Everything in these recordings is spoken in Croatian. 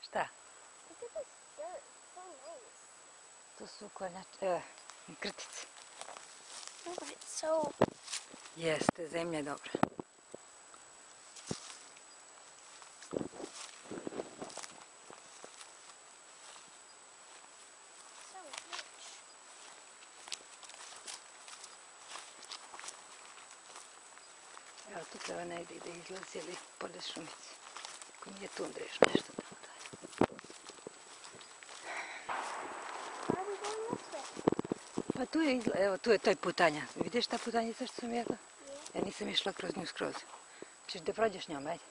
Šta? Look at this dirt. It's so nice. To su krtice. No, but it's so... Jeste, zemlja je dobra. so rich. Evo tu treba negdje da izlazi ili pored šumice. Ako nije tundra još nešto tamo dalje. Why are we going this way? Pa tu je, evo tu je toj putanja. Vidiš ta putanjica što sam jela? Yeah. Ja nisam išla kroz nju skroz. Češ da prođeš njom, ajde.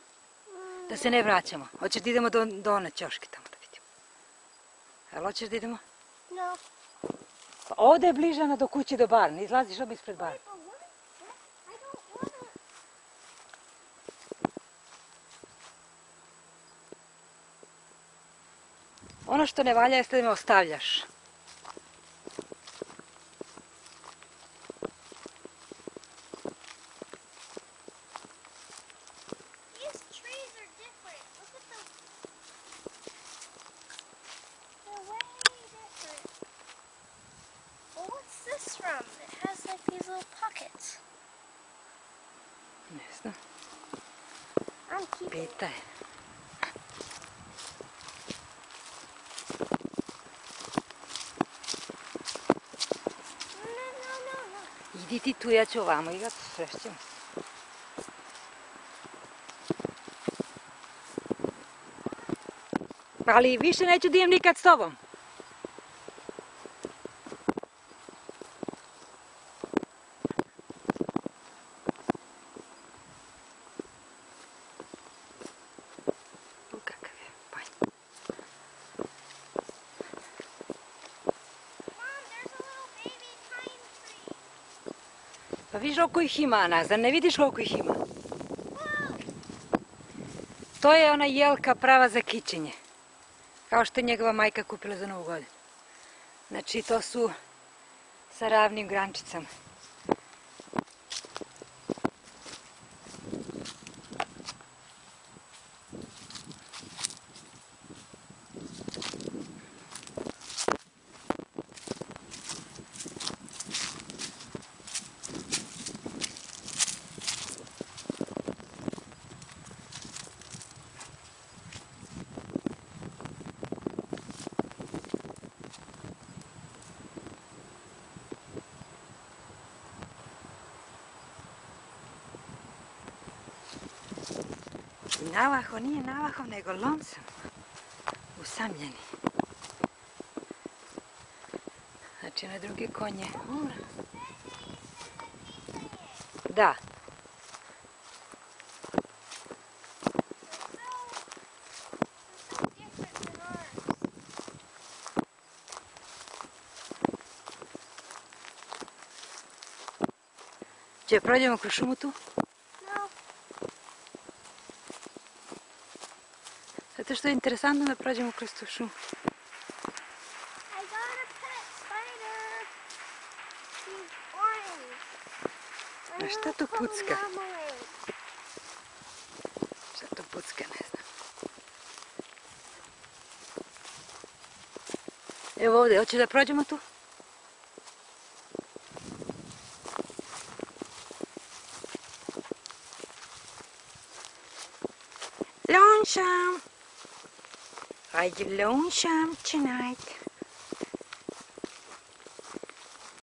Da se ne vraćamo. Hoćeš da idemo do one ćoške tamo da vidimo. Jel hoćeš da idemo? No. Pa ovdje je bližana do kuće do barna. Izlaziš obi ispred barna. Wait, but what? I don't wanna... Ono što ne valja jeste da me ostavljaš. These trees are different. Look at them. They're way different. Well, what's this from? It has like these little pockets. Ne znam, I'm keeping it. pitaj. No. Idi ti tu, ja ću ovamo igrati, srešćemo se. Ali više neću da idem nikad s tobom. Kakav je panj. Mom, there's a little baby pine tree. Pa vidiš koliko ih ima, Nazar, ne vidiš koliko ih ima. Whoa! To je ona jelka prava za kićenje. Kao što je njegova majka kupila za Novu godinu. Znači to su sa ravnim grančicama. Navaho nije Navahov, nego Lonesome. Usamljeni. Znači na druge konje. Da. So different than ours. Če prođemo kroz šumu tu? No. Zato što je interesantno da prođemo kroz tu šumu. I got a pet spider. She's orange. A šta I'm to gonna call pucka? Marmalade. Šta to pucka, ne znam. Evo ovdje, hoće da prođemo tu? Lonesome! Are you lonesome tonight?